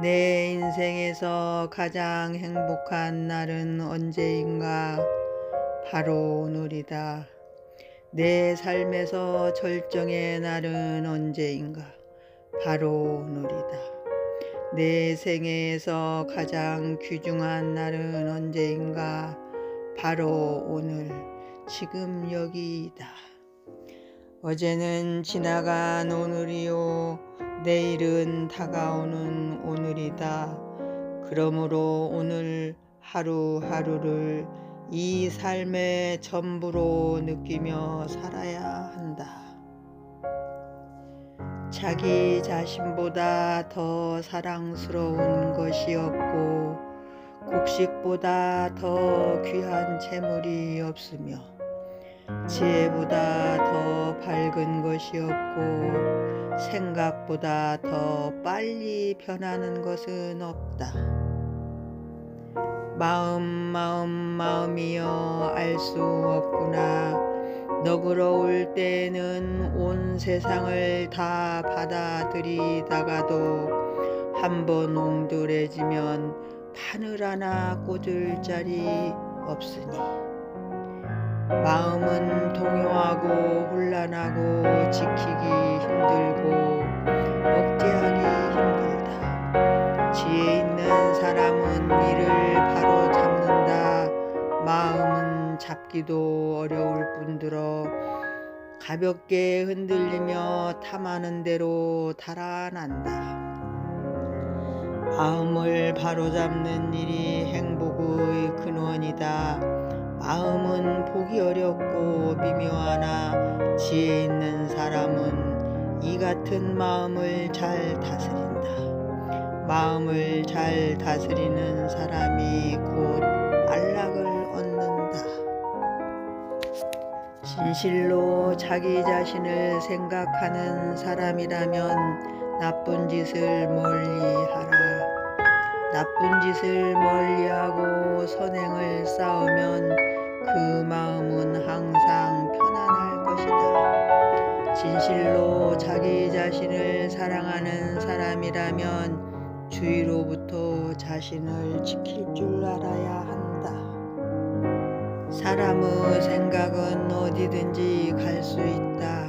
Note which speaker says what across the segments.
Speaker 1: 내 인생에서 가장 행복한 날은 언제인가? 바로 오늘이다. 내 삶에서 절정의 날은 언제인가? 바로 오늘이다. 내 생애에서 가장 귀중한 날은 언제인가? 바로 오늘, 지금 여기이다. 어제는 지나간 오늘이요, 내일은 다가오는 오늘이다. 그러므로 오늘 하루하루를 이 삶의 전부로 느끼며 살아야 한다. 자기 자신보다 더 사랑스러운 것이 없고 곡식보다 더 귀한 재물이 없으며 지혜보다 더 밝은 것이 없고 생각보다 더 빨리 변하는 것은 없다. 마음이여 알 수 없구나. 너그러울 때는 온 세상을 다 받아들이다가도 한번 옹졸해지면 바늘 하나 꽂을 자리 없으니 마음은 동요하고 혼란하고 지키기 힘들고 억제하기 힘들다. 지혜 있는 사람은 이를 바로 잡는다. 마음은 잡기도 어려울 뿐더러 가볍게 흔들리며 탐하는 대로 달아난다. 마음을 바로잡는 일이 행복의 근원이다. 마음은 보기 어렵고 미묘하나 지혜 있는 사람은 이 같은 마음을 잘 다스린다. 마음을 잘 다스리는 사람이 곧 안락을 얻는다. 진실로 자기 자신을 생각하는 사람이라면 나쁜 짓을 멀리하라. 나쁜 짓을 멀리하고 선행을 쌓으면 그 마음은 항상 편안할 것이다. 진실로 자기 자신을 사랑하는 사람이라면 주위로부터 자신을 지킬 줄 알아야 한다. 사람의 생각은 어디든지 갈 수 있다.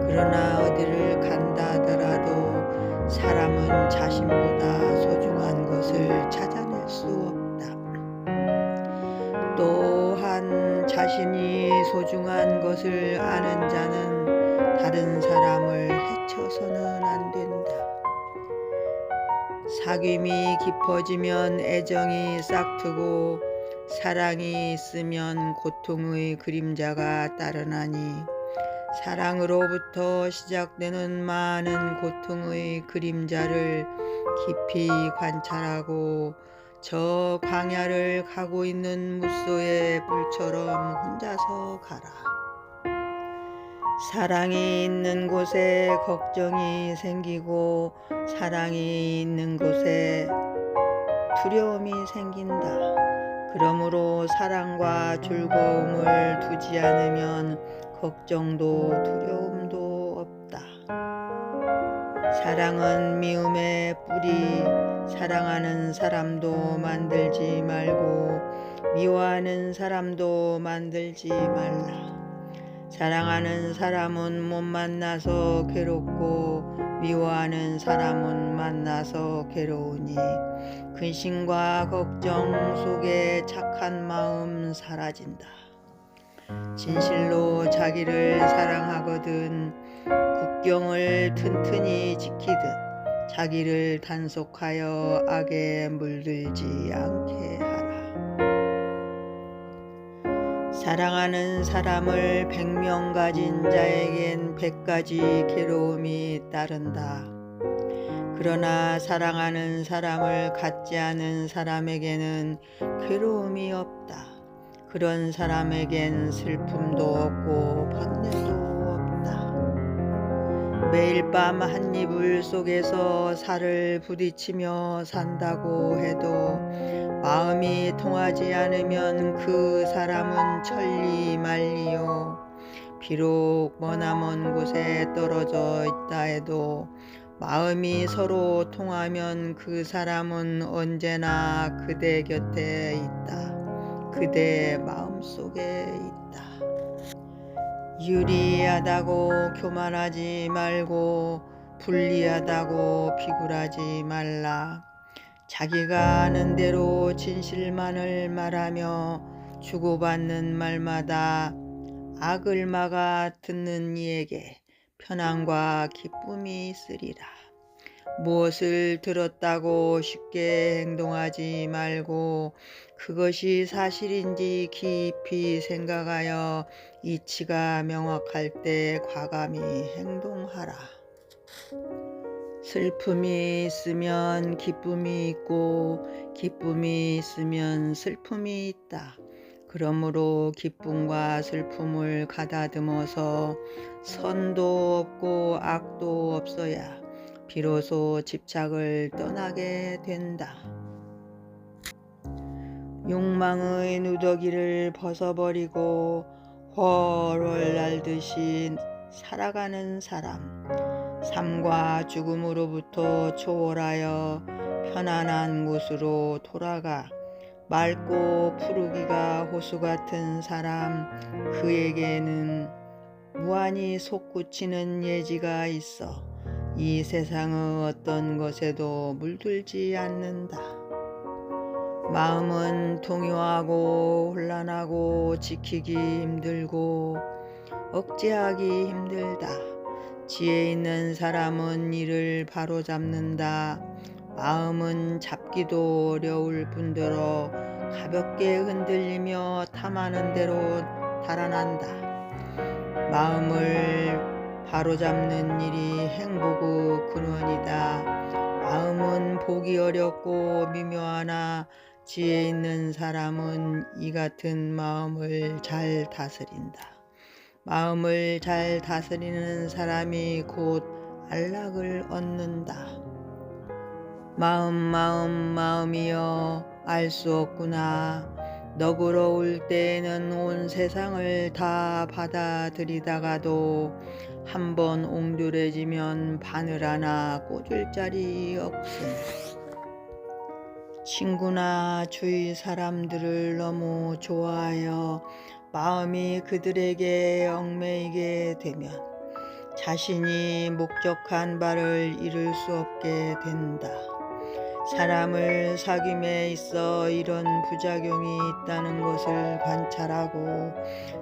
Speaker 1: 그러나 어디를 간다 하더라도 사람은 자신보다 소중한 것을 찾아낼 수 없다. 또한 자신이 소중한 것을 아는 자는 다른 사람을 해쳐서는 안 된다. 사귐이 깊어지면 애정이 싹트고 사랑이 있으면 고통의 그림자가 따르나니 사랑으로부터 시작되는 많은 고통의 그림자를 깊이 관찰하고 저 광야를 가고 있는 무소의 불처럼 혼자서 가라. 사랑이 있는 곳에 걱정이 생기고 사랑이 있는 곳에 두려움이 생긴다. 그러므로 사랑과 즐거움을 두지 않으면 걱정도 두려움도 없다. 사랑은 미움의 뿌리. 사랑하는 사람도 만들지 말고 미워하는 사람도 만들지 말라. 사랑하는 사람은 못 만나서 괴롭고 미워하는 사람은 만나서 괴로우니 근심과 걱정 속에 착한 마음 사라진다. 진실로 자기를 사랑하거든 국경을 튼튼히 지키듯 자기를 단속하여 악에 물들지 않게 하라. 사랑하는 사람을 100명 가진 자에겐 100가지 괴로움이 따른다. 그러나 사랑하는 사람을 갖지 않은 사람에게는 괴로움이 없다. 그런 사람에겐 슬픔도 없고 번뇌도 없다. 매일 밤 한 이불 속에서 살을 부딪히며 산다고 해도 마음이 통하지 않으면 그 사람은 천리만리요. 비록 머나먼 곳에 떨어져 있다 해도 마음이 서로 통하면 그 사람은 언제나 그대 곁에 있다. 그대 마음속에 있다. 유리하다고 교만하지 말고 불리하다고 비굴하지 말라. 자기가 아는 대로 진실만을 말하며 주고받는 말마다 악을 막아 듣는 이에게 편안과 기쁨이 있으리라. 무엇을 들었다고 쉽게 행동하지 말고 그것이 사실인지 깊이 생각하여 이치가 명확할 때 과감히 행동하라. 슬픔이 있으면 기쁨이 있고 기쁨이 있으면 슬픔이 있다. 그러므로 기쁨과 슬픔을 가다듬어서 선도 없고 악도 없어야 비로소 집착을 떠나게 된다. 욕망의 누더기를 벗어버리고 훨훨 날듯이 살아가는 사람, 삶과 죽음으로부터 초월하여 편안한 곳으로 돌아가 맑고 푸르기가 호수 같은 사람, 그에게는 무한히 솟구치는 예지가 있어 이 세상의 어떤 것에도 물들지 않는다. 마음은 동요하고 혼란하고 지키기 힘들고 억제하기 힘들다. 지혜 있는 사람은 이를 바로잡는다. 마음은 잡기도 어려울 뿐더러 가볍게 흔들리며 탐하는 대로 달아난다. 마음을 바로잡는 일이 행복의 근원이다. 마음은 보기 어렵고 미묘하나 지혜 있는 사람은 이 같은 마음을 잘 다스린다. 마음을 잘 다스리는 사람이 곧 안락을 얻는다. 마음이여 알 수 없구나. 너그러울 때에는 온 세상을 다 받아들이다가도 한번 옹졸해지면 바늘 하나 꽂을 자리 없음. 친구나 주위 사람들을 너무 좋아하여 마음이 그들에게 얽매이게 되면 자신이 목적한 바를 이룰 수 없게 된다. 사람을 사귐에 있어 이런 부작용이 있다는 것을 관찰하고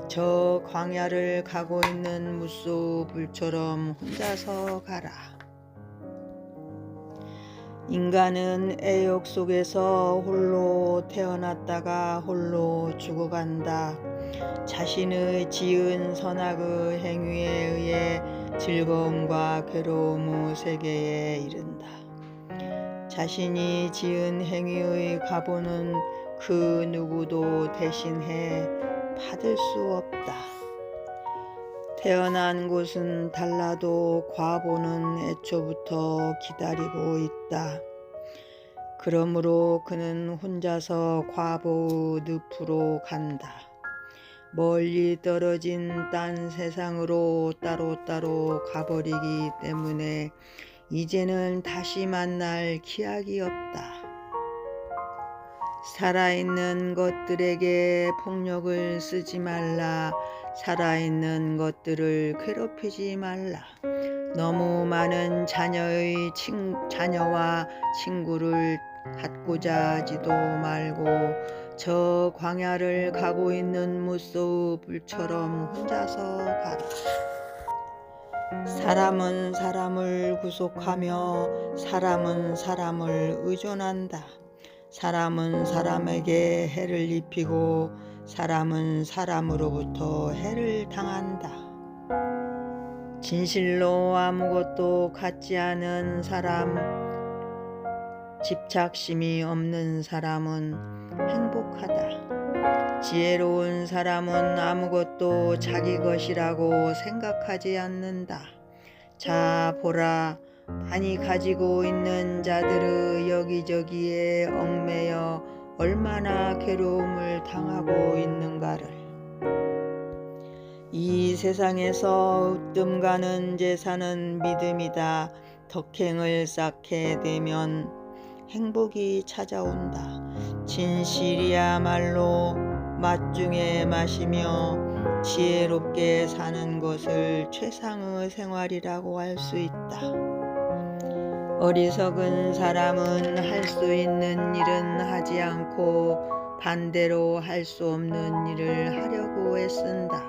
Speaker 1: 저 광야를 가고 있는 무소불처럼 혼자서 가라. 인간은 애욕 속에서 홀로 태어났다가 홀로 죽어간다. 자신의 지은 선악의 행위에 의해 즐거움과 괴로움의 세계에 이른다. 자신이 지은 행위의 가보는 그 누구도 대신해 받을 수 없다. 태어난 곳은 달라도 과보는 애초부터 기다리고 있다. 그러므로 그는 혼자서 과보의 늪으로 간다. 멀리 떨어진 딴 세상으로 따로따로 가버리기 때문에 이제는 다시 만날 기약이 없다. 살아있는 것들에게 폭력을 쓰지 말라. 살아있는 것들을 괴롭히지 말라. 너무 많은 자녀와 친구를 갖고자 하지도 말고 저 광야를 가고 있는 무소의 불처럼 혼자서 가라. 사람은 사람을 구속하며 사람은 사람을 의존한다. 사람은 사람에게 해를 입히고 사람은 사람으로부터 해를 당한다. 진실로 아무것도 갖지 않은 사람, 집착심이 없는 사람은 행복하다. 지혜로운 사람은 아무것도 자기 것이라고 생각하지 않는다. 자, 보라. 많이 가지고 있는 자들의 여기저기에 얽매여 얼마나 괴로움을 당하고 있는가를. 이 세상에서 으뜸 가는 재산은 믿음이다. 덕행을 쌓게 되면 행복이 찾아온다. 진실이야말로 맛 중에 맛이며 지혜롭게 사는 것을 최상의 생활이라고 할 수 있다. 어리석은 사람은 할 수 있는 일은 하지 않고 반대로 할 수 없는 일을 하려고 애쓴다.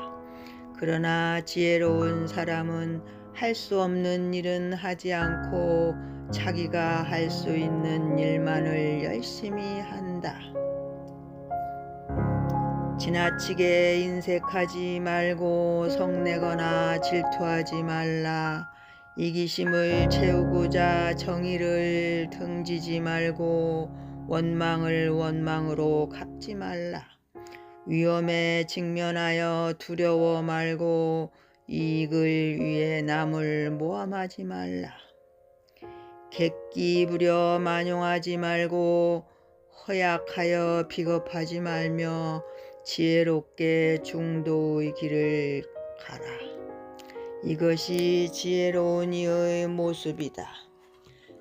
Speaker 1: 그러나 지혜로운 사람은 할 수 없는 일은 하지 않고 자기가 할 수 있는 일만을 열심히 한다. 지나치게 인색하지 말고 성내거나 질투하지 말라. 이기심을 채우고자 정의를 등지지 말고 원망을 원망으로 갚지 말라. 위험에 직면하여 두려워 말고 이익을 위해 남을 모함하지 말라. 객기 부려 만용하지 말고 허약하여 비겁하지 말며 지혜롭게 중도의 길을 가라. 이것이 지혜로운 이의 모습이다.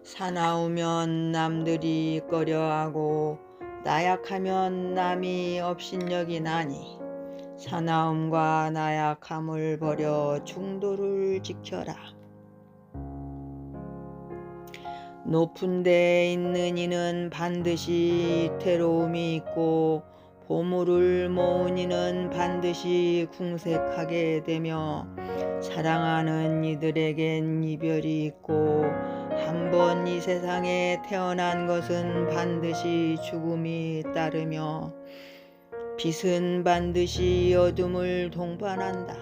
Speaker 1: 사나우면 남들이 꺼려하고 나약하면 남이 업신여기 나니 사나움과 나약함을 버려 중도를 지켜라. 높은 데에 있는 이는 반드시 위태로움이 있고 보물을 모은 이는 반드시 궁색하게 되며 사랑하는 이들에겐 이별이 있고 한번 이 세상에 태어난 것은 반드시 죽음이 따르며 빛은 반드시 어둠을 동반한다.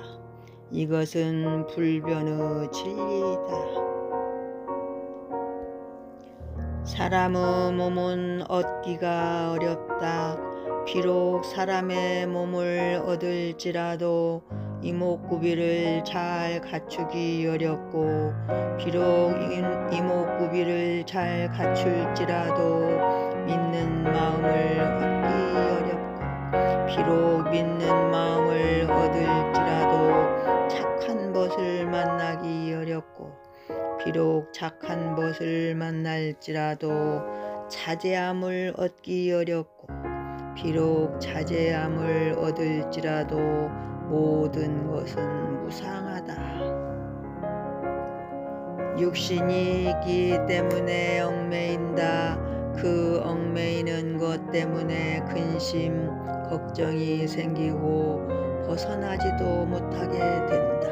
Speaker 1: 이것은 불변의 진리이다. 사람의 몸은 얻기가 어렵다. 비록 사람의 몸을 얻을지라도 이목구비를 잘 갖추기 어렵고 비록 이목구비를 잘 갖출지라도 믿는 마음을 얻기 어렵고 비록 믿는 마음을 얻을지라도 착한 벗을 만나기 어렵고 비록 착한 벗을 만날지라도 자제함을 얻기 어렵고 비록 자제함을 얻을지라도 모든 것은 무상하다. 육신이 있기 때문에 얽매인다. 그 얽매이는 것 때문에 근심, 걱정이 생기고 벗어나지도 못하게 된다.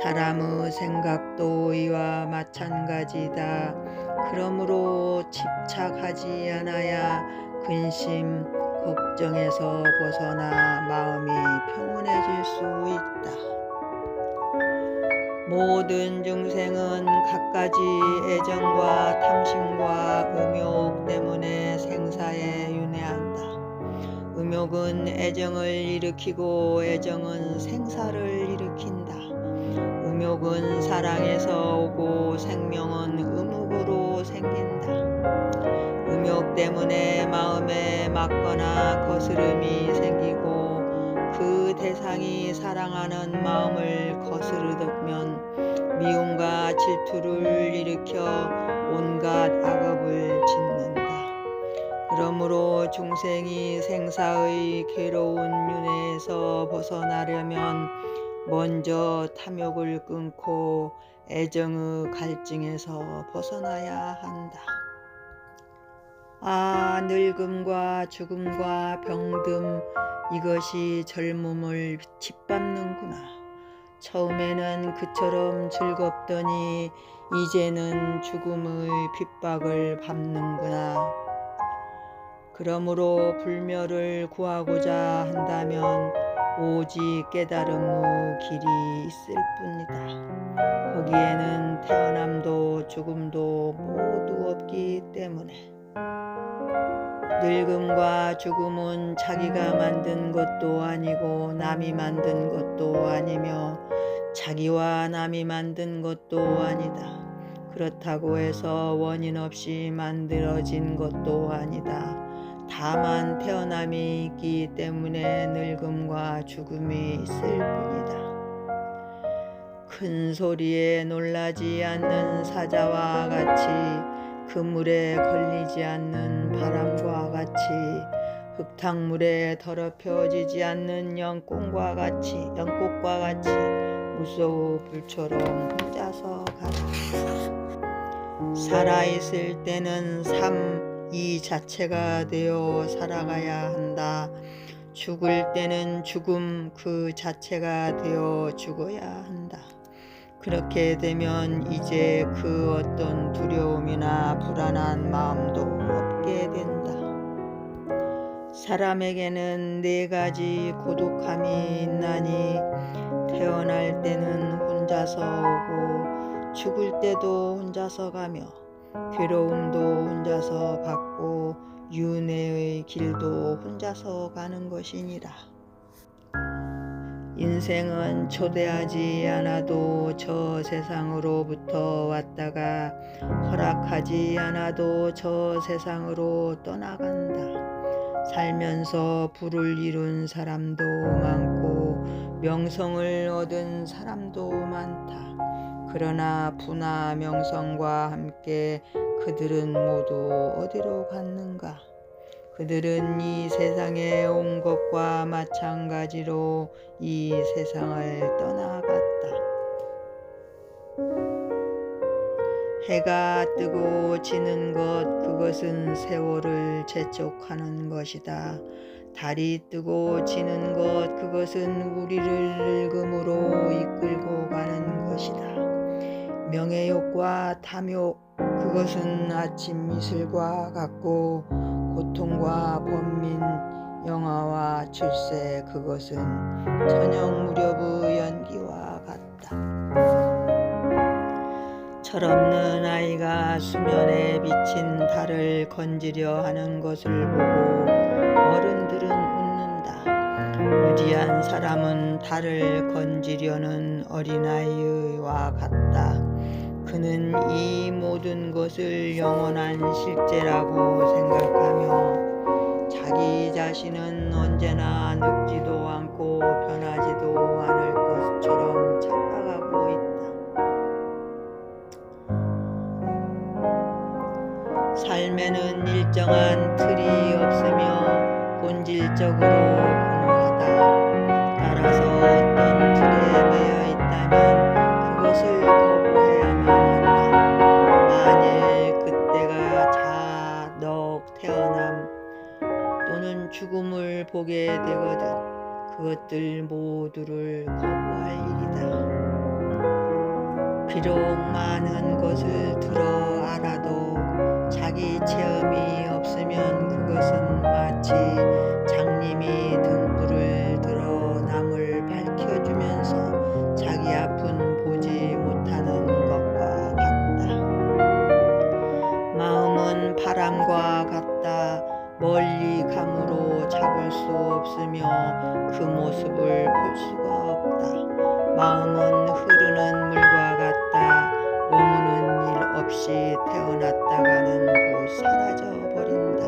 Speaker 1: 사람의 생각도 이와 마찬가지다. 그러므로 집착하지 않아야 근심, 걱정에서 벗어나 마음이 평온해질 수 있다. 모든 중생은 갖가지 애정과 탐심과 음욕 때문에 생사에 윤회한다. 음욕은 애정을 일으키고 애정은 생사를 일으킨다. 음욕은 사랑에서 오고 생명은 음욕으로 생긴다. 음욕 때문에 마음에 맞거나 거스름이 생기고 그 대상이 사랑하는 마음을 거스르면 미움과 질투를 일으켜 온갖 악업을 짓는다. 그러므로 중생이 생사의 괴로운 윤회에서 벗어나려면 먼저 탐욕을 끊고 애정의 갈증에서 벗어나야 한다. 아, 늙음과 죽음과 병듦, 이것이 젊음을 짓밟는구나. 처음에는 그처럼 즐겁더니 이제는 죽음의 핍박을 밟는구나. 그러므로 불멸을 구하고자 한다면 오직 깨달음의 길이 있을 뿐이다. 거기에는 태어남도 죽음도 모두 없기 때문에. 늙음과 죽음은 자기가 만든 것도 아니고 남이 만든 것도 아니며 자기와 남이 만든 것도 아니다. 그렇다고 해서 원인 없이 만들어진 것도 아니다. 다만 태어남이 있기 때문에 늙음과 죽음이 있을 뿐이다. 큰 소리에 놀라지 않는 사자와 같이 그물에 걸리지 않는 바람과 같이 흙탕물에 더럽혀지지 않는 연꽃과 같이 무소우 불처럼 혼자서 가라. 살아있을 때는 삶 이 자체가 되어 살아가야 한다. 죽을 때는 죽음 그 자체가 되어 죽어야 한다. 그렇게 되면 이제 그 어떤 두려움이나 불안한 마음도 없게 된다. 사람에게는 4가지 고독함이 있나니 태어날 때는 혼자서 오고 죽을 때도 혼자서 가며 괴로움도 혼자서 받고 윤회의 길도 혼자서 가는 것이니라. 인생은 초대하지 않아도 저 세상으로부터 왔다가 허락하지 않아도 저 세상으로 떠나간다. 살면서 부를 이룬 사람도 많고 명성을 얻은 사람도 많다. 그러나 부나 명성과 함께 그들은 모두 어디로 갔는가? 그들은 이 세상에 온 것과 마찬가지로 이 세상을 떠나갔다. 해가 뜨고 지는 것 그것은 세월을 재촉하는 것이다. 달이 뜨고 지는 것 그것은 우리를 늙음으로 이끌고 가는 것이다. 명예욕과 탐욕 그것은 아침 이슬과 같고 고통과 번민 영화와 출세 그것은 저녁 무렵의 연기와 같다. 철없는 아이가 수면에 비친 달을 건지려 하는 것을 보고 어른들은 웃는다. 무지한 사람은 달을 건지려는 어린아이와 같다. 그는 이 모든 것을 영원한 실제라고 생각하며 자기 자신은 언제나 늙지도 않고 변하지도 않을 것처럼 착각하고 있다. 삶에는 일정한 틀이 없으며 본질적으로 공허하다. 따라서 어떤 틀에 매여 있다면 그것을 거부해야만 한다. 만일 그때가 자덕 태어남 또는 죽음을 보게 되거든 그것들 모두를 거부할 일이다. 비록 많은 것을 들어 알아도 자기 체험이 없으면 그것은 마치 장님이 등불을 들어 남을 밝혀주면서 자기 앞은 보지 못하는 것과 같다. 마음은 바람과 같다. 멀리 감으로 잡을 수 없으며 그 모습을 볼 수가 없다. 마음은 흐르는 물과 같다. 머무는 일 없이 태어났다가는 곧 사라져버린다.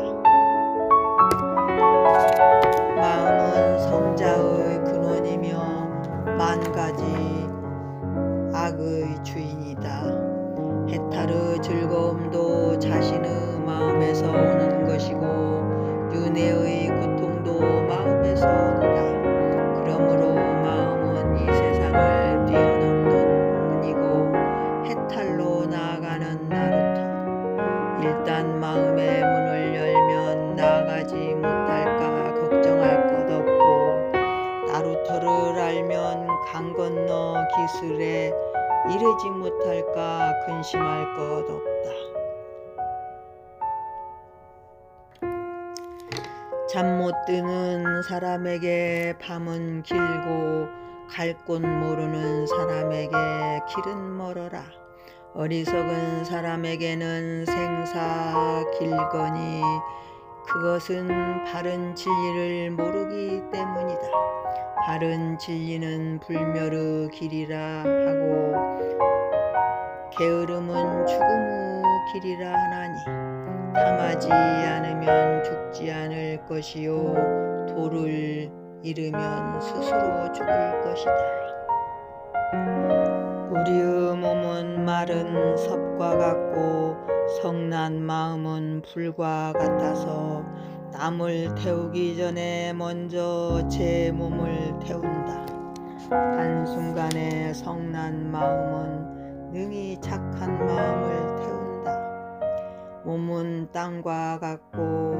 Speaker 1: 마음은 성자의 근원이며 만가지 악의 주인이다. 해탈의 즐거움도 자신의 마음에서 오는 것이고 윤회의 고통도 마음에서 온다. 그러므로 마음은 이 세상을 뛰어넘는 문이고 해탈로 나아가는 나루터. 일단 마음의 문을 열면 나아가지 못할까 걱정할 것 없고 나루터를 알면 강 건너 기술에 이르지 못할까 근심할 것 없다. 잠 못 드는 사람에게 밤은 길고 갈 곳 모르는 사람에게 길은 멀어라. 어리석은 사람에게는 생사 길거니 그것은 바른 진리를 모르기 때문이다. 바른 진리는 불멸의 길이라 하고 게으름은 죽음의 길이라 하나니 탐하지 않으면 죽지 않을 것이요 도를 잃으면 스스로 죽을 것이다. 말은 섭과 같고 성난 마음은 불과 같아서 남을 태우기 전에 먼저 제 몸을 태운다. 한순간에 성난 마음은 능히 착한 마음을 태운다. 몸은 땅과 같고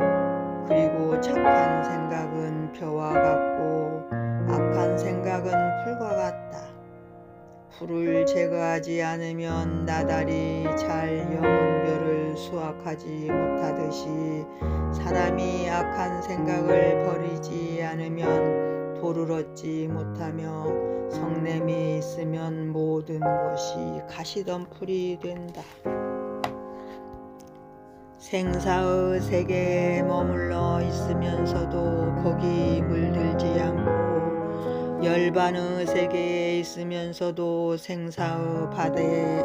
Speaker 1: 그리고 착한 생각은 벼와 같고 악한 생각은 풀과 같다. 풀을 제거하지 않으면 나달이 잘 영은 벼를 수확하지 못하듯이 사람이 악한 생각을 버리지 않으면 돌을 얻지 못하며 성냄이 있으면 모든 것이 가시덤불이 된다. 생사의 세계에 머물러 있으면서도 거기 물들지 않고 열반의 세계에 있으면서도 생사의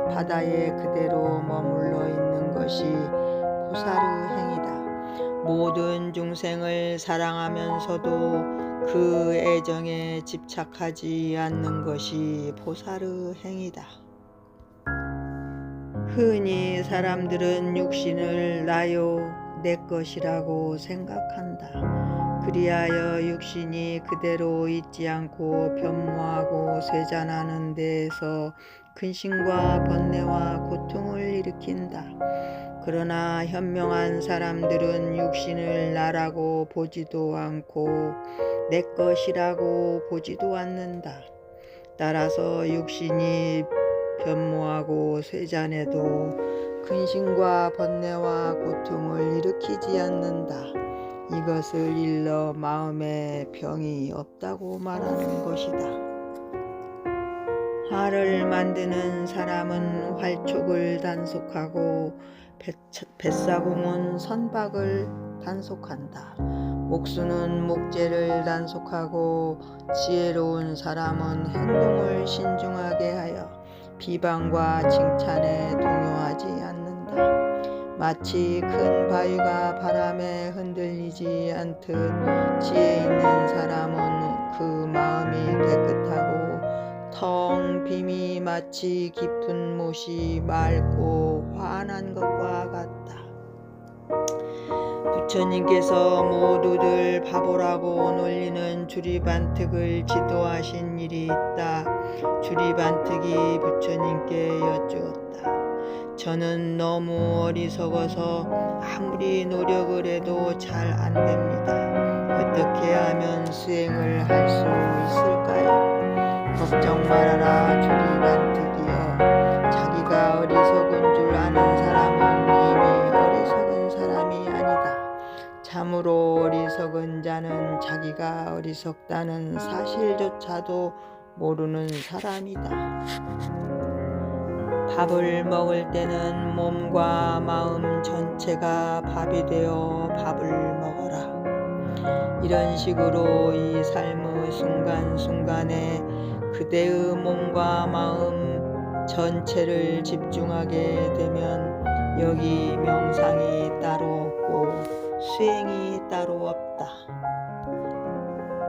Speaker 1: 바다에 그대로 머물러 있는 것이 보살의 행위다. 모든 중생을 사랑하면서도 그 애정에 집착하지 않는 것이 보살의 행위다. 흔히 사람들은 육신을 나요 내 것이라고 생각한다. 그리하여 육신이 그대로 있지 않고 변모하고 쇠잔하는 데에서 근심과 번뇌와 고통을 일으킨다. 그러나 현명한 사람들은 육신을 나라고 보지도 않고 내 것이라고 보지도 않는다. 따라서 육신이 변모하고 쇠잔해도 근심과 번뇌와 고통을 일으키지 않는다. 이것을 일러 마음에 병이 없다고 말하는 것이다. 활을 만드는 사람은 활촉을 단속하고 뱃사공은 선박을 단속한다. 목수는 목재를 단속하고 지혜로운 사람은 행동을 신중하게 하여 비방과 칭찬에 동요하지 않는다. 마치 큰 바위가 바람에 흔들리지 않듯 지혜 있는 사람은 그 마음이 깨끗하고 텅 빔이 마치 깊은 못이 맑고 환한 것과 같다. 부처님께서 모두들 바보라고 놀리는 주리반특을 지도하신 일이 있다. 주리반특이 부처님께 여쭈었다. 저는 너무 어리석어서 아무리 노력을 해도 잘 안 됩니다. 어떻게 하면 수행을 할 수 있을까요? 걱정 말아라 주리반특이여. 자기가 어리석은 줄 아는 사람은 이미 어리석은 사람이 아니다. 참으로 어리석은 자는 자기가 어리석다는 사실조차도 모르는 사람이다. 밥을 먹을 때는 몸과 마음 전체가 밥이 되어 밥을 먹어라. 이런 식으로 이 삶의 순간순간에 그대의 몸과 마음 전체를 집중하게 되면 여기 명상이 따로 없고 수행이 따로 없다.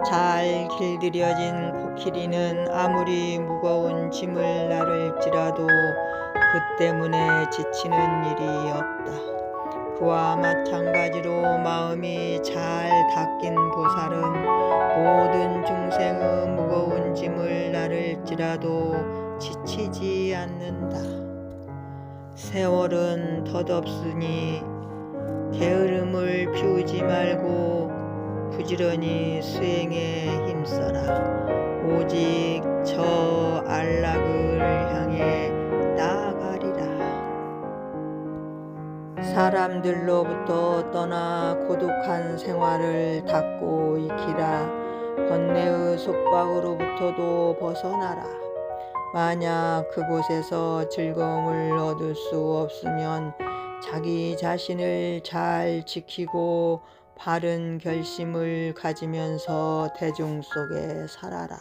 Speaker 1: 잘 길들여진 코끼리는 아무리 무거운 짐을 나를지라도 그 때문에 지치는 일이 없다. 그와 마찬가지로 마음이 잘 닦인 보살은 모든 중생의 무거운 짐을 나를지라도 지치지 않는다. 세월은 덧없으니 게으름을 피우지 말고 부지런히 수행에 힘써라. 오직 저 안락을 향해 나아가리라. 사람들로부터 떠나 고독한 생활을 닦고 익히라. 번뇌의 속박으로부터도 벗어나라. 만약 그곳에서 즐거움을 얻을 수 없으면 자기 자신을 잘 지키고 바른 결심을 가지면서 대중 속에 살아라.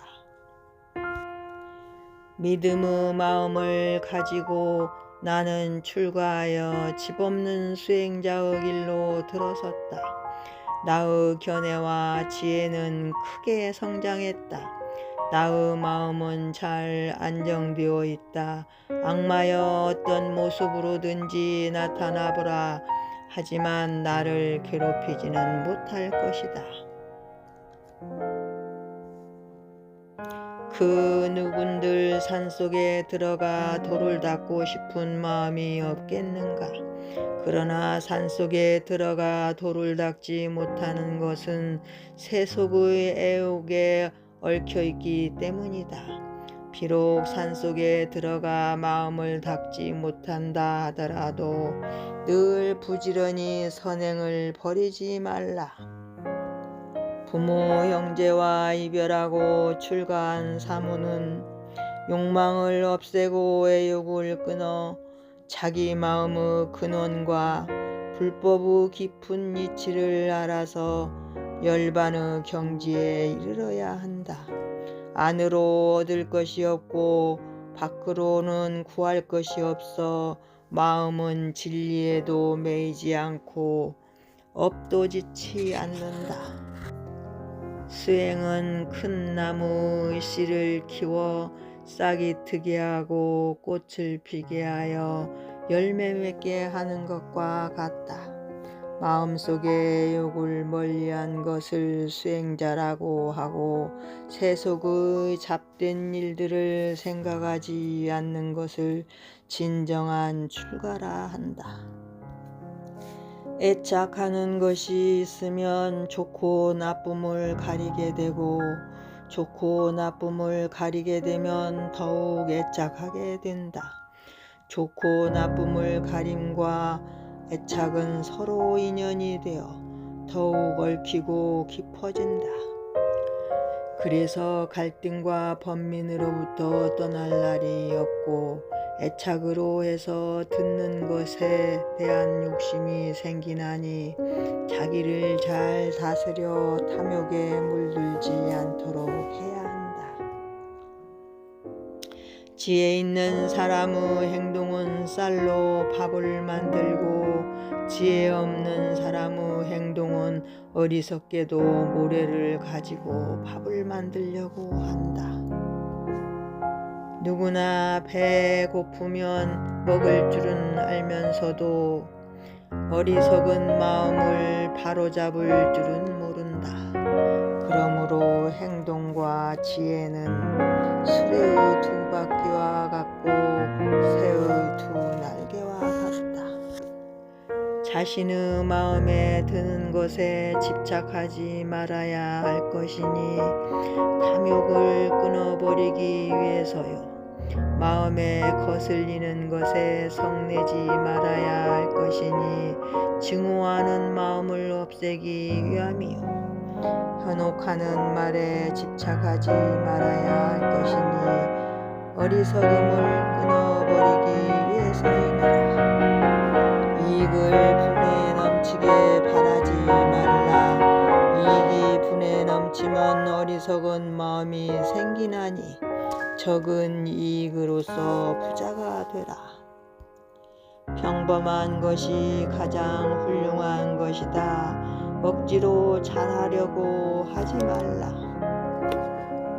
Speaker 1: 믿음의 마음을 가지고 나는 출가하여 집 없는 수행자의 길로 들어섰다. 나의 견해와 지혜는 크게 성장했다. 나의 마음은 잘 안정되어 있다. 악마여 어떤 모습으로든지 나타나보라. 하지만 나를 괴롭히지는 못할 것이다. 그 누군들 산속에 들어가 돌을 닦고 싶은 마음이 없겠는가? 그러나 산속에 들어가 돌을 닦지 못하는 것은 세속의 애욕에 얽혀있기 때문이다. 비록 산속에 들어가 마음을 닦지 못한다 하더라도 늘 부지런히 선행을 버리지 말라. 부모 형제와 이별하고 출가한 사모는 욕망을 없애고 애욕을 끊어 자기 마음의 근원과 불법의 깊은 이치를 알아서 열반의 경지에 이르러야 한다. 안으로 얻을 것이 없고 밖으로는 구할 것이 없어 마음은 진리에도 매이지 않고 업도지치 않는다. 수행은 큰 나무의 씨를 키워 싹이 트게 하고 꽃을 피게 하여 열매 맺게 하는 것과 같다. 마음속에 욕을 멀리한 것을 수행자라고 하고 세속의 잡된 일들을 생각하지 않는 것을 진정한 출가라 한다. 애착하는 것이 있으면 좋고 나쁨을 가리게 되고 좋고 나쁨을 가리게 되면 더욱 애착하게 된다. 좋고 나쁨을 가림과 애착은 서로 인연이 되어 더욱 얽히고 깊어진다. 그래서 갈등과 번민으로부터 떠날 날이 없고 애착으로 해서 듣는 것에 대한 욕심이 생기나니 자기를 잘 다스려 탐욕에 물들지 않도록 해야 한다. 지혜 있는 사람의 행동은 쌀로 밥을 만들고 지혜 없는 사람의 행동은 어리석게도 모래를 가지고 밥을 만들려고 한다. 누구나 배 고프면 먹을 줄은 알면서도 어리석은 마음을 바로잡을 줄은 모른다. 그러므로 행동과 지혜는 수레의 두 바퀴와 같고 새의 두 날개와 같다. 자신의 마음에 드는 것에 집착하지 말아야 할 것이니 탐욕을 끊어버리기 위해서요. 마음에 거슬리는 것에 성내지 말아야 할 것이니 증오하는 마음을 없애기 위함이요. 현혹하는 말에 집착하지 말아야 할 것이니 어리석음을 끊어버리기 위해서이니라. 이익을 분에 넘치게 바라지 말라. 이익이 분에 넘치면 어리석은 마음이 생기나니 적은 이익으로서 부자가 되라. 평범한 것이 가장 훌륭한 것이다. 억지로 잘하려고 하지 말라.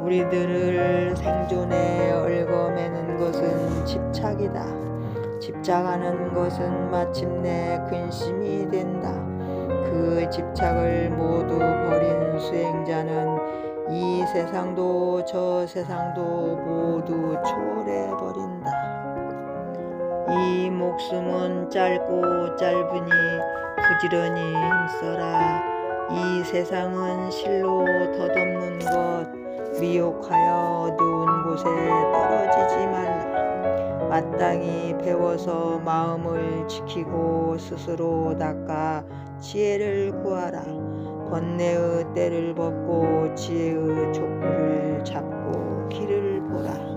Speaker 1: 우리들을 생존에 얽어매는 것은 집착이다. 집착하는 것은 마침내 근심이 된다. 그 집착을 모두 버린 수행자는 이 세상도 저 세상도 모두 초월해버린다. 이 목숨은 짧고 짧으니 부지런히 힘써라. 이 세상은 실로 덧없는 것, 미혹하여 어두운 곳에 떨어지지 말라. 마땅히 배워서 마음을 지키고 스스로 닦아 지혜를 구하라. 번뇌의 때를 벗고 지혜의 촉구를 잡고 길을 보라.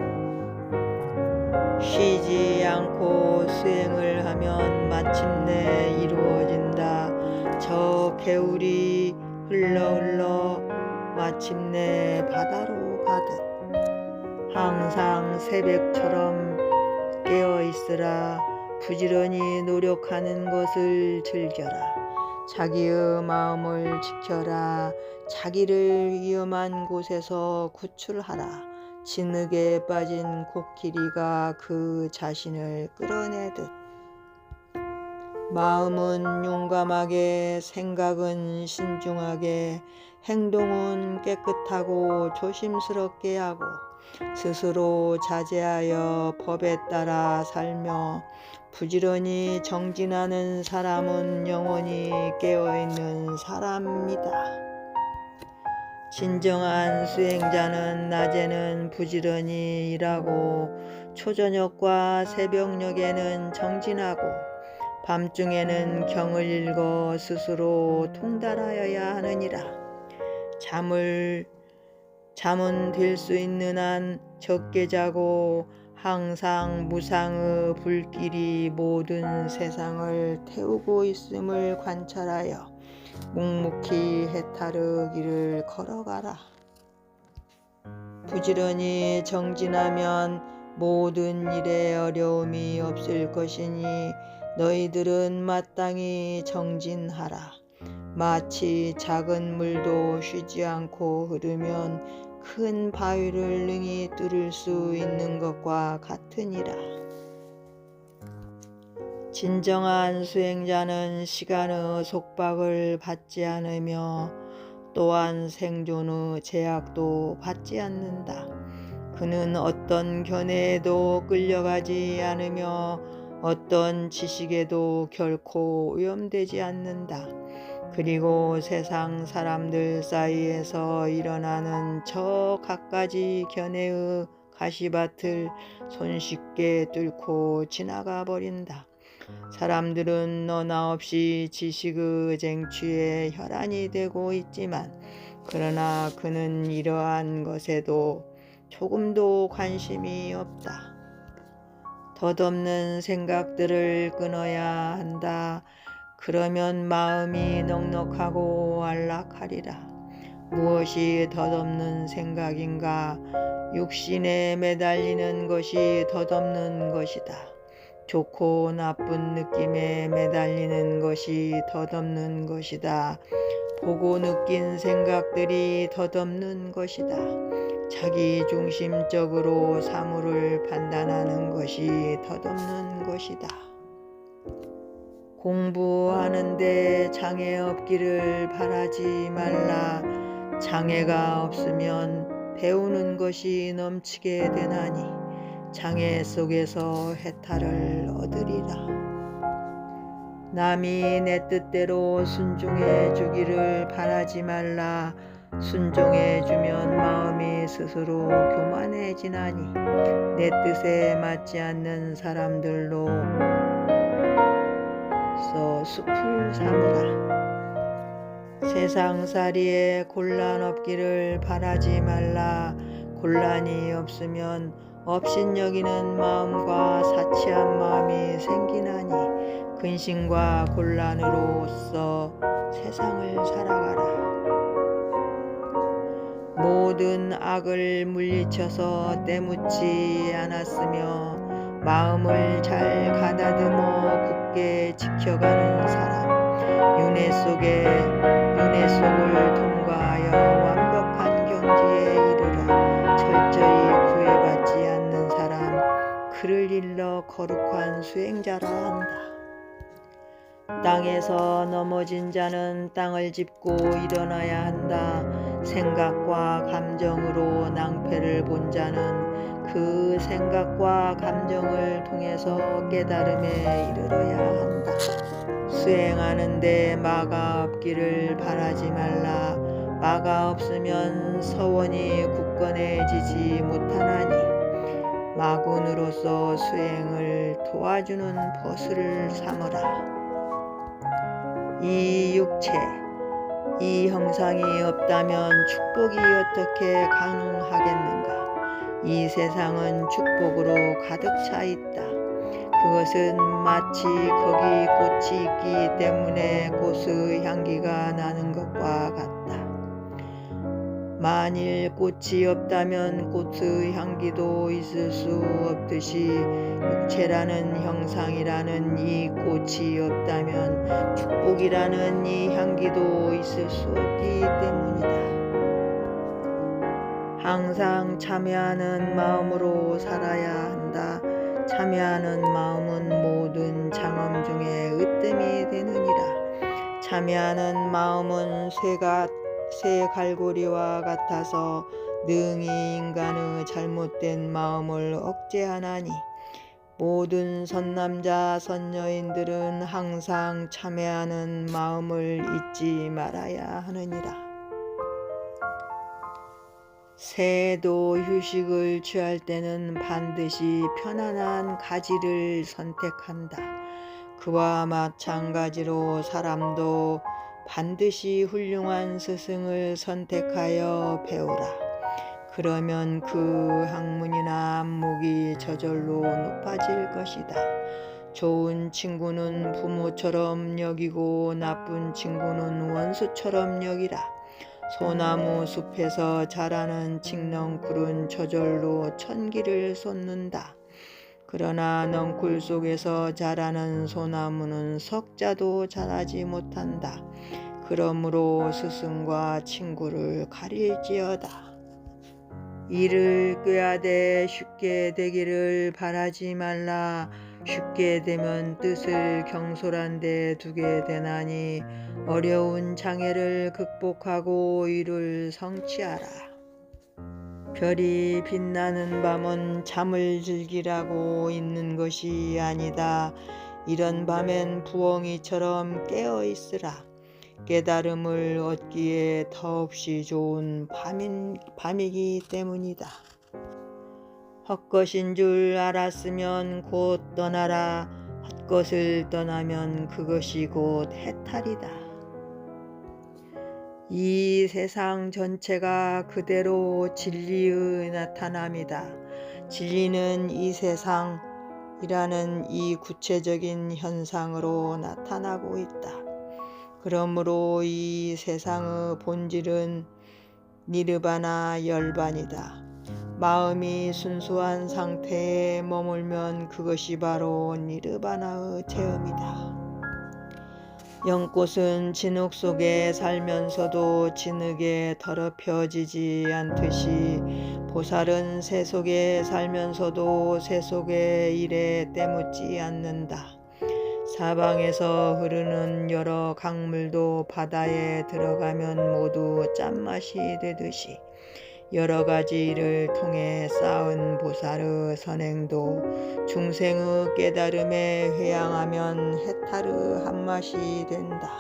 Speaker 1: 쉬지 않고 수행을 하면 마침내 이루어진다. 저 개울이 흘러 마침내 바다로 가듯 항상 새벽처럼 깨어 있으라. 부지런히 노력하는 것을 즐겨라. 자기의 마음을 지켜라. 자기를 위험한 곳에서 구출하라. 진흙에 빠진 코끼리가 그 자신을 끌어내듯 마음은 용감하게, 생각은 신중하게, 행동은 깨끗하고 조심스럽게 하고 스스로 자제하여 법에 따라 살며 부지런히 정진하는 사람은 영원히 깨어있는 사람이다. 진정한 수행자는 낮에는 부지런히 일하고 초저녁과 새벽녘에는 정진하고 밤중에는 경을 읽어 스스로 통달하여야 하느니라. 잠은 들 수 있는 한 적게 자고 항상 무상의 불길이 모든 세상을 태우고 있음을 관찰하여 묵묵히 해탈의 길을 걸어가라. 부지런히 정진하면 모든 일에 어려움이 없을 것이니 너희들은 마땅히 정진하라. 마치 작은 물도 쉬지 않고 흐르면 큰 바위를 능히 뚫을 수 있는 것과 같으니라. 진정한 수행자는 시간의 속박을 받지 않으며 또한 생존의 제약도 받지 않는다. 그는 어떤 견해에도 끌려가지 않으며 어떤 지식에도 결코 오염되지 않는다. 그리고 세상 사람들 사이에서 일어나는 저 갖가지 견해의 가시밭을 손쉽게 뚫고 지나가 버린다. 사람들은 너나 없이 지식의 쟁취에 혈안이 되고 있지만 그러나 그는 이러한 것에도 조금도 관심이 없다. 덧없는 생각들을 끊어야 한다. 그러면 마음이 넉넉하고 안락하리라. 무엇이 덧없는 생각인가? 육신에 매달리는 것이 덧없는 것이다. 좋고 나쁜 느낌에 매달리는 것이 덧없는 것이다. 보고 느낀 생각들이 덧없는 것이다. 자기 중심적으로 사물을 판단하는 것이 덧없는 것이다. 공부하는데 장애 없기를 바라지 말라. 장애가 없으면 배우는 것이 넘치게 되나니 장애 속에서 해탈을 얻으리라. 남이 내 뜻대로 순종해 주기를 바라지 말라. 순종해 주면 마음이 스스로 교만해지나니 내 뜻에 맞지 않는 사람들로 숲을 삼으라. 세상살이에 곤란 없기를 바라지 말라. 곤란이 없으면 업신여기는 마음과 사치한 마음이 생기나니 근심과 곤란으로써 세상을 살아가라. 모든 악을 물리쳐서 때묻지 않았으며 마음을 잘 가다듬어 굳게 지켜가는 사람, 윤회 속을 통과하여 완벽한 경지에 이르러 철저히 구애받지 않는 사람, 그를 일러 거룩한 수행자라 한다. 땅에서 넘어진 자는 땅을 짚고 일어나야 한다. 생각과 감정으로 낭패를 본 자는 그 생각과 감정을 통해서 깨달음에 이르러야 한다. 수행하는데 마가 없기를 바라지 말라. 마가 없으면 서원이 굳건해지지 못하나니 마군으로서 수행을 도와주는 벗을 삼으라. 이 육체, 이 형상이 없다면 축복이 어떻게 가능하겠는가? 이 세상은 축복으로 가득 차 있다. 그것은 마치 거기 꽃이 있기 때문에 꽃의 향기가 나는 것과 같다. 만일 꽃이 없다면 꽃의 향기도 있을 수 없듯이 육체라는 형상이라는 이 꽃이 없다면 축복이라는 이 향기도 있을 수 없기 때문이다. 항상 참여하는 마음으로 살아야 한다. 참여하는 마음은 모든 장엄 중에 으뜸이 되느니라. 참여하는 마음은 새 갈고리와 같아서 능히 인간의 잘못된 마음을 억제하나니 모든 선남자 선여인들은 항상 참회하는 마음을 잊지 말아야 하느니라. 새도 휴식을 취할 때는 반드시 편안한 가지를 선택한다. 그와 마찬가지로 사람도 반드시 훌륭한 스승을 선택하여 배우라. 그러면 그 학문이나 안목이 저절로 높아질 것이다. 좋은 친구는 부모처럼 여기고 나쁜 친구는 원수처럼 여기라. 소나무 숲에서 자라는 칡넝쿨은 저절로 천기를 솟는다. 그러나 넝쿨 속에서 자라는 소나무는 석자도 자라지 못한다. 그러므로 스승과 친구를 가릴지어다. 이를 꾀하되 쉽게 되기를 바라지 말라. 쉽게 되면 뜻을 경솔한 데 두게 되나니 어려운 장애를 극복하고 이를 성취하라. 별이 빛나는 밤은 잠을 즐기라고 있는 것이 아니다. 이런 밤엔 부엉이처럼 깨어 있으라. 깨달음을 얻기에 더없이 좋은 밤이기 때문이다. 헛것인 줄 알았으면 곧 떠나라. 헛것을 떠나면 그것이 곧 해탈이다. 이 세상 전체가 그대로 진리의 나타남이다. 진리는 이 세상이라는 이 구체적인 현상으로 나타나고 있다. 그러므로 이 세상의 본질은 니르바나 열반이다. 마음이 순수한 상태에 머물면 그것이 바로 니르바나의 체험이다. 연꽃은 진흙 속에 살면서도 진흙에 더럽혀지지 않듯이 보살은 새 속에 살면서도 새 속의 일에 때묻지 않는다. 사방에서 흐르는 여러 강물도 바다에 들어가면 모두 짠맛이 되듯이 여러 가지 일을 통해 쌓은 보살의 선행도 중생의 깨달음에 회양하면 해탈의 한맛이 된다.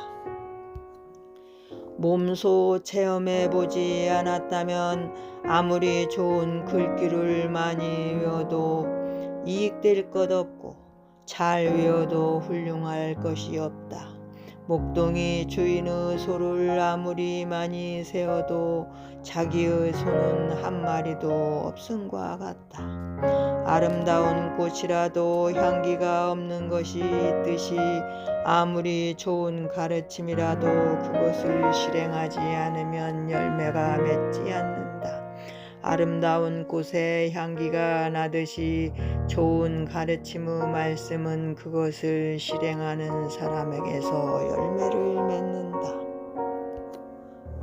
Speaker 1: 몸소 체험해보지 않았다면 아무리 좋은 글귀를 많이 외워도 이익될 것 없고 잘 외워도 훌륭할 것이 없다. 목동이 주인의 소를 아무리 많이 세워도 자기의 소는 한 마리도 없음과 같다. 아름다운 꽃이라도 향기가 없는 것이 있듯이 아무리 좋은 가르침이라도 그것을 실행하지 않으면 열매가 맺지 않는다. 아름다운 꽃에 향기가 나듯이 좋은 가르침의 말씀은 그것을 실행하는 사람에게서 열매를 맺는다.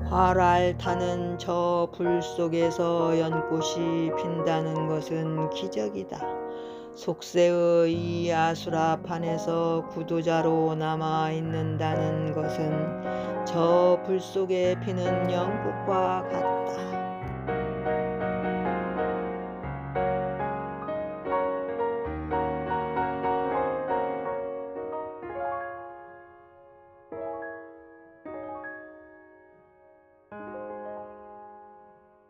Speaker 1: 활활 타는 저 불 속에서 연꽃이 핀다는 것은 기적이다. 속세의 이 아수라판에서 구도자로 남아 있는다는 것은 저 불 속에 피는 연꽃과 같다.